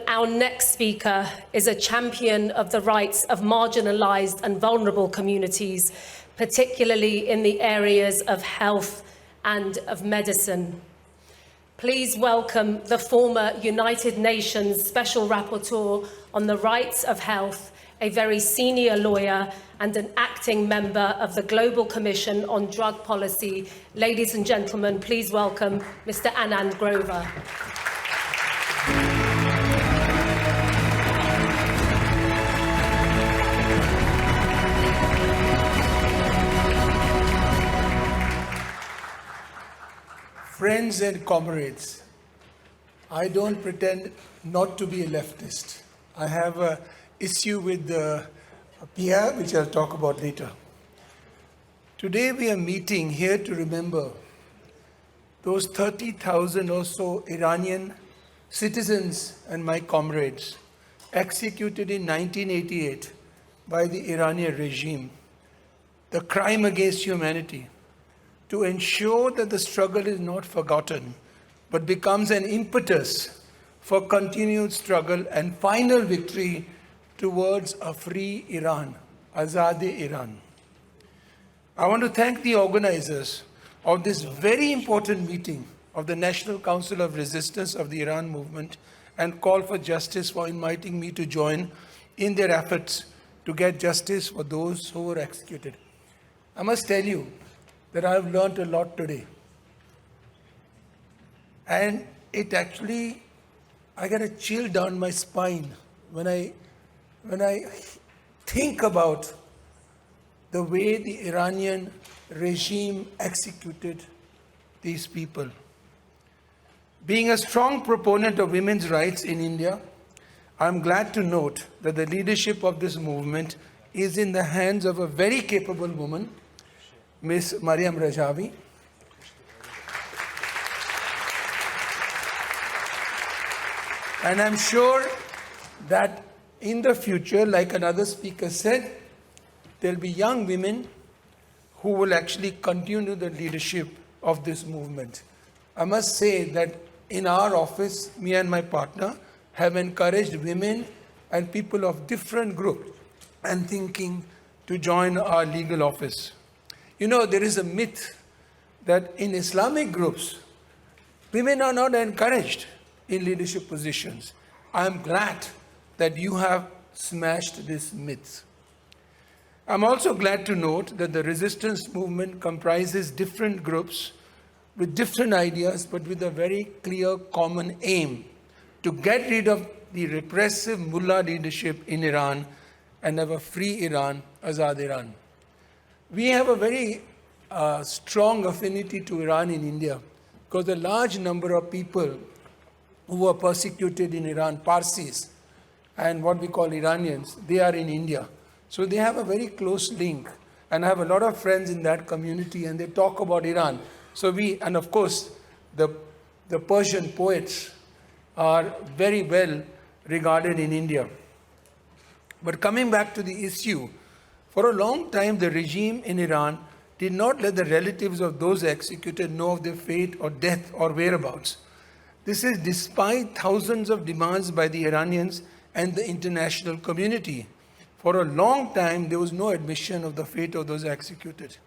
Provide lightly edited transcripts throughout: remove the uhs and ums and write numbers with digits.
Our next speaker is a champion of the rights of marginalized and vulnerable communities, particularly in the areas of health and of medicine. Please welcome the former United Nations Special Rapporteur on the Rights of Health, a very senior lawyer and an acting member of the Global Commission on Drug Policy. Ladies and gentlemen, please welcome Mr. Anand Grover. Friends and comrades, I don't pretend not to be a leftist. I have an issue with the PR, which I'll talk about later. Today we are meeting here to remember those 30,000 or so Iranian citizens and my comrades executed in 1988 by the Iranian regime, the crime against humanity, to ensure that the struggle is not forgotten, but becomes an impetus for continued struggle and final victory towards a free Iran, Azadi Iran. I want to thank the organizers of this very important meeting of the National Council of Resistance of the Iran movement and call for justice for inviting me to join in their efforts to get justice for those who were executed. I must tell you that I have learned a lot today. And it actually, I get a chill down my spine when I think about the way the Iranian regime executed these people. Being a strong proponent of women's rights in India, I'm glad to note that the leadership of this movement is in the hands of a very capable woman, Ms. Maryam Rajavi. And I'm sure that in the future, like another speaker said, there'll be young women who will actually continue the leadership of this movement. I must say that in our office, me and my partner have encouraged women and people of different groups and thinking to join our legal office. You know, there is a myth that in Islamic groups, women are not encouraged in leadership positions. I am glad that you have smashed this myth. I'm also glad to note that the resistance movement comprises different groups with different ideas, but with a very clear common aim to get rid of the repressive mullah leadership in Iran and have a free Iran, Azad Iran. We have a very strong affinity to Iran in India because a large number of people who were persecuted in Iran, Parsis, and what we call Iranians, they are in India. So they have a very close link. And I have a lot of friends in that community and they talk about Iran. So and of course, the Persian poets are very well regarded in India. But coming back to the issue, for a long time, the regime in Iran did not let the relatives of those executed know of their fate or death or whereabouts. This is despite thousands of demands by the Iranians and the international community. For a long time, there was no admission of the fate of those executed.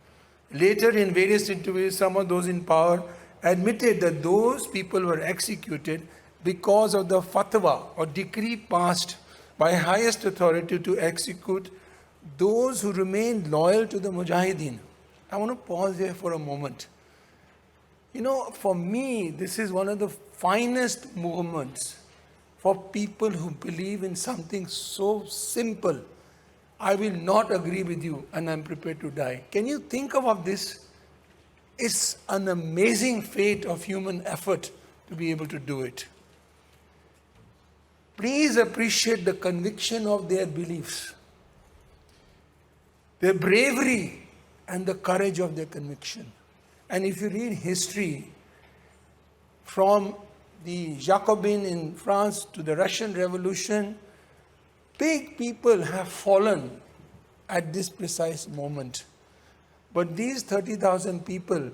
Later, in various interviews, some of those in power admitted that those people were executed because of the fatwa or decree passed by highest authority to execute those who remained loyal to the Mujahideen. I want to pause here for a moment. You know, for me, this is one of the finest movements for people who believe in something so simple. I will not agree with you and I'm prepared to die. Can you think about this? It's an amazing fate of human effort to be able to do it. Please appreciate the conviction of their beliefs, their bravery and the courage of their conviction. And if you read history, from the Jacobin in France to the Russian Revolution, big people have fallen at this precise moment. But these 30,000 people,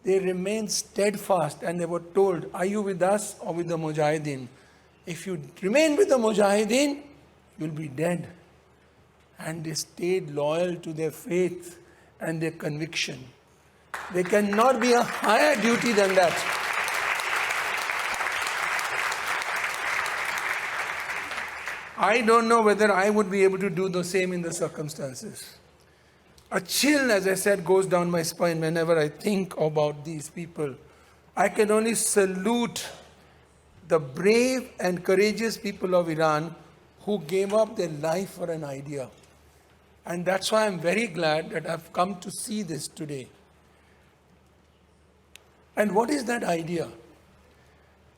they remained steadfast and they were told, are you with us or with the Mujahideen? If you remain with the Mujahideen, you'll be dead. And they stayed loyal to their faith and their conviction. There cannot be a higher duty than that. I don't know whether I would be able to do the same in the circumstances. A chill, as I said, goes down my spine whenever I think about these people. I can only salute the brave and courageous people of Iran who gave up their life for an idea. And that's why I'm very glad that I've come to see this today. And what is that idea?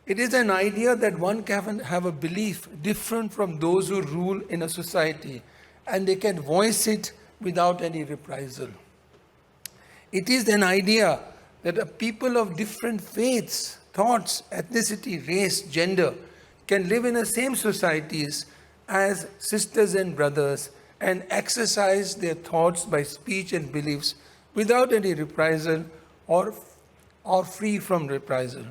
It is an idea that one can have a belief different from those who rule in a society, and they can voice it without any reprisal. It is an idea that a people of different faiths, thoughts, ethnicity, race, gender can live in the same societies as sisters and brothers and exercise their thoughts by speech and beliefs without any reprisal or free from reprisal.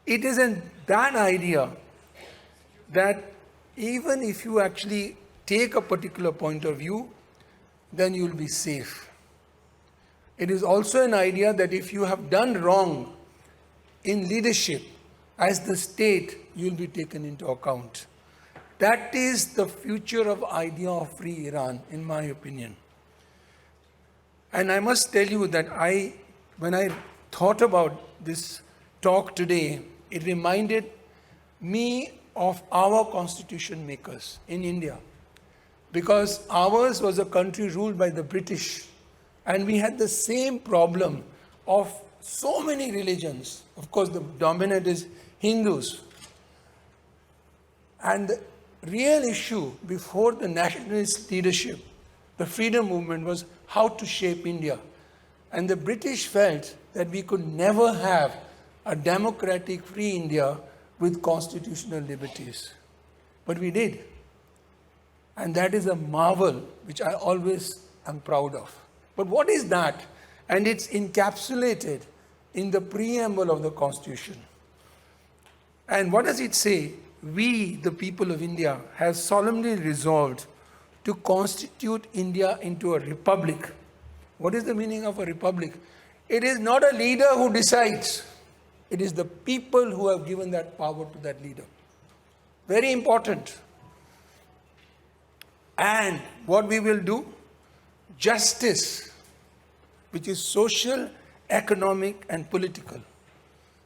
It is that idea that even if you actually take a particular point of view, then you will be safe. It is also an idea that if you have done wrong in leadership as the state, you will be taken into account. That is the future of idea of free Iran, in my opinion. And I must tell you that when I thought about this talk today, it reminded me of our constitution makers in India. Because ours was a country ruled by the British, and we had the same problem of so many religions. Of course, the dominant is Hindus. And the real issue before the nationalist leadership, the freedom movement, was how to shape India. And the British felt that we could never have a democratic, free India with constitutional liberties. But we did. And that is a marvel which I always am proud of. But what is that? And it's encapsulated in the preamble of the Constitution. And what does it say? We, the people of India, have solemnly resolved to constitute India into a republic. What is the meaning of a republic? It is not a leader who decides. It is the people who have given that power to that leader. Very important. And what we will do? Justice, which is social, economic, and political.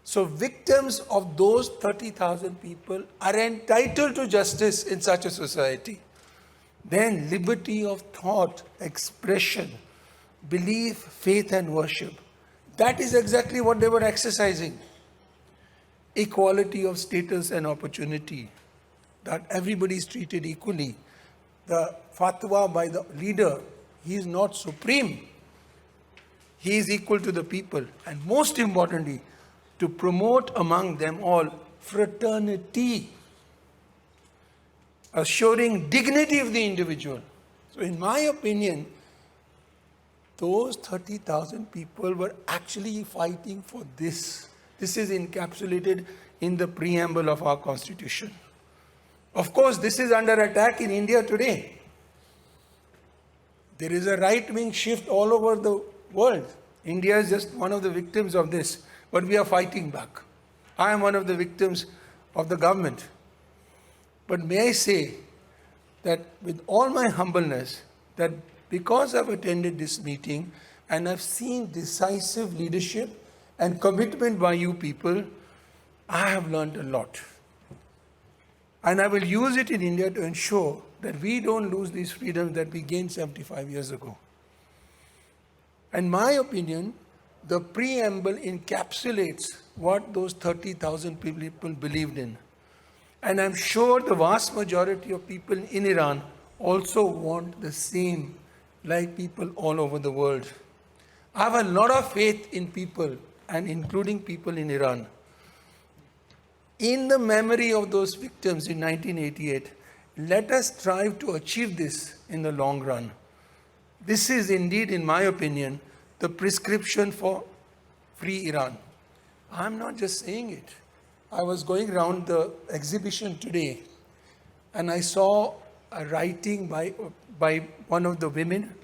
So victims of those 30,000 people are entitled to justice in such a society. Then liberty of thought, expression, belief, faith, and worship. That is exactly what they were exercising. Equality of status and opportunity, that everybody is treated equally. The fatwa by the leader, he is not supreme. He is equal to the people. And most importantly, to promote among them all fraternity, assuring dignity of the individual. So in my opinion, those 30,000 people were actually fighting for this. This is encapsulated in the preamble of our Constitution. Of course, this is under attack in India today. There is a right-wing shift all over the world. India is just one of the victims of this, but we are fighting back. I am one of the victims of the government. But may I say that with all my humbleness, that because I've attended this meeting and I've seen decisive leadership and commitment by you people, I have learned a lot. And I will use it in India to ensure that we don't lose these freedoms that we gained 75 years ago. In my opinion, the preamble encapsulates what those 30,000 people believed in. And I'm sure the vast majority of people in Iran also want the same, like people all over the world. I have a lot of faith in people, and including people in Iran. In the memory of those victims in 1988, let us strive to achieve this in the long run. This is indeed, in my opinion, the prescription for free Iran. I'm not just saying it. I was going around the exhibition today and I saw a writing by one of the women,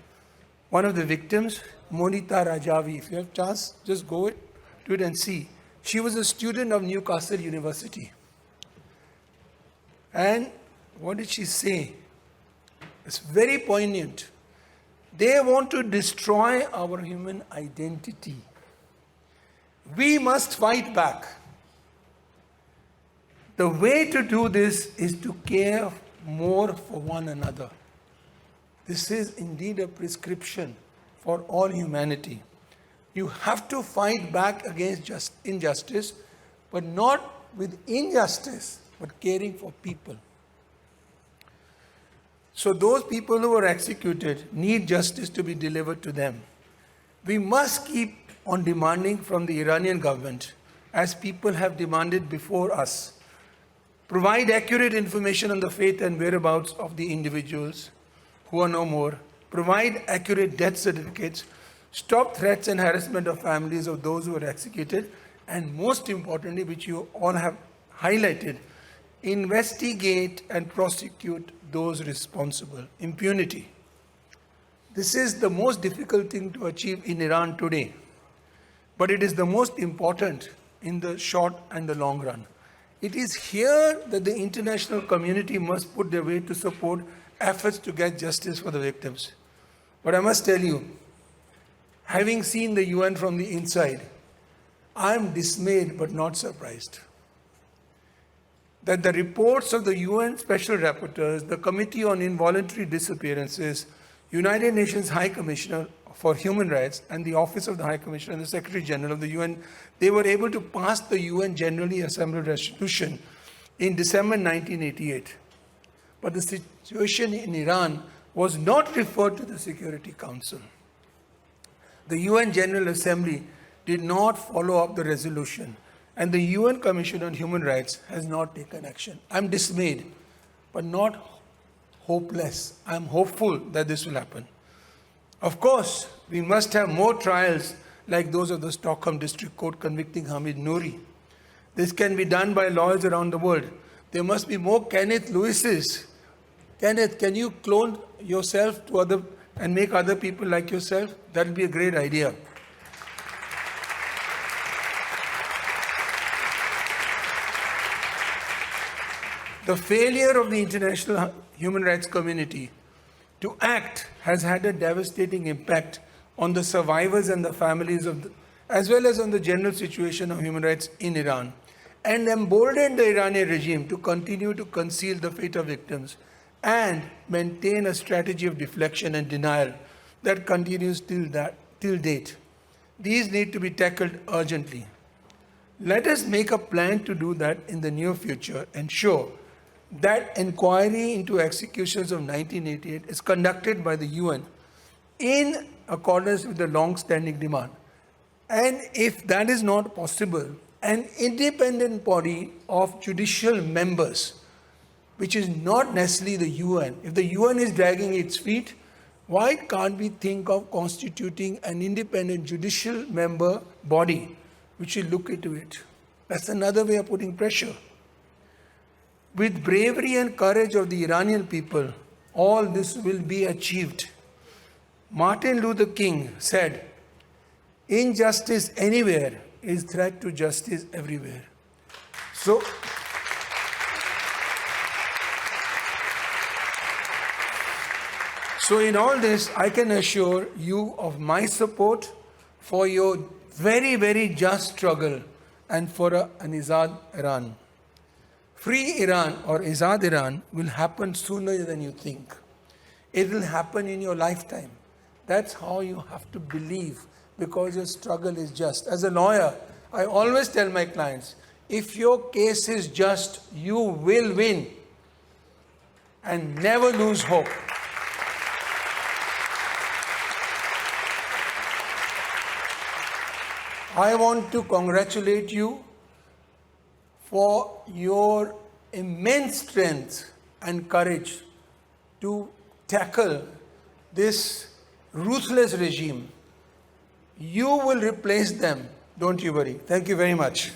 one of the victims, Maryam Rajavi. If you have chance, just go to it and see. She was a student of Newcastle University. And what did she say? It's very poignant. They want to destroy our human identity. We must fight back. The way to do this is to care more for one another. This is indeed a prescription for all humanity. You have to fight back against injustice, but not with injustice, but caring for people. So those people who were executed need justice to be delivered to them. We must keep on demanding from the Iranian government, as people have demanded before us, provide accurate information on the fate and whereabouts of the individuals who are no more, provide accurate death certificates, stop threats and harassment of families of those who were executed, and most importantly, which you all have highlighted, investigate and prosecute those responsible. Impunity. This is the most difficult thing to achieve in Iran today, but it is the most important in the short and the long run. It is here that the international community must put their weight to support efforts to get justice for the victims. But I must tell you, having seen the UN from the inside, I am dismayed but not surprised that the reports of the UN Special Rapporteurs, the Committee on Involuntary Disappearances, United Nations High Commissioner for Human Rights, and the Office of the High Commissioner and the Secretary General of the UN, they were able to pass the UN Generally Assembled Resolution in December 1988. But the situation in Iran was not referred to the Security Council. The UN General Assembly did not follow up the resolution, and the UN Commission on Human Rights has not taken action. I'm dismayed, but not hopeless. I'm hopeful that this will happen. Of course, we must have more trials like those of the Stockholm District Court convicting Hamid Nouri. This can be done by lawyers around the world. There must be more Kenneth Lewis's. Kenneth, can you clone yourself to other and make other people like yourself? That would be a great idea. The failure of the international human rights community to act has had a devastating impact on the survivors and the families as well as on the general situation of human rights in Iran, and emboldened the Iranian regime to continue to conceal the fate of victims and maintain a strategy of deflection and denial that continues till date. These need to be tackled urgently. Let us make a plan to do that in the near future, ensure that inquiry into executions of 1988 is conducted by the UN in accordance with the long-standing demand. And if that is not possible, an independent body of judicial members, which is not necessarily the UN. If the UN is dragging its feet, why can't we think of constituting an independent judicial member body which will look into it? That's another way of putting pressure. With bravery and courage of the Iranian people, all this will be achieved. Martin Luther King said, "Injustice anywhere is threat to justice everywhere." So in all this, I can assure you of my support for your very, very just struggle and for an Azad Iran. Free Iran or Azad Iran will happen sooner than you think. It will happen in your lifetime. That's how you have to believe, because your struggle is just. As a lawyer, I always tell my clients, if your case is just, you will win. And never lose hope. I want to congratulate you for your immense strength and courage to tackle this ruthless regime. You will replace them, don't you worry. Thank you very much.